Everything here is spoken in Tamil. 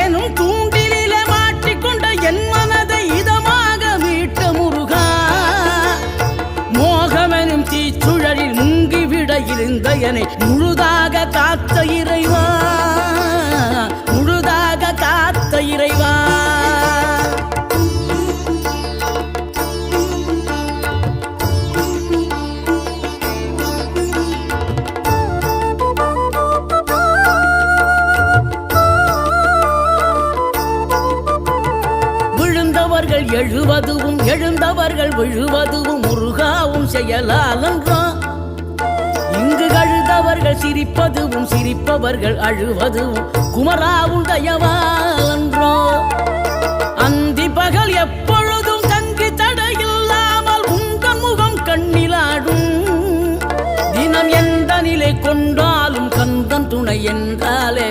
எனும் தூண்டிலே மாட்டிக்கொண்ட என் மனதை இதமாக மீட்ட முருகா, மோகமெனும் தீச்சுழலில் முங்கிவிட இருந்த என்னை முழுதாக காத்த இறைவா, முழுதாக காத்த இறைவா. விழுந்தவர்கள் எழுவதுவும் எழுந்தவர்கள் விழுவதுவும் முருகாவும் செயலாலன்றோ, இங்கு அழுதவர்கள் சிரிப்பதுவும் சிரிப்பவர்கள் அழுவதுவும் குமராவும் தயவாலன்றோ. அந்தி பகல் எப்பொழுதும் தங்கி தடையில்லாமல் உங்கள் முகம் கண்ணிலாடும், தினம் எந்த நிலை கொண்டாலும் கந்தன் துணை என்றாலே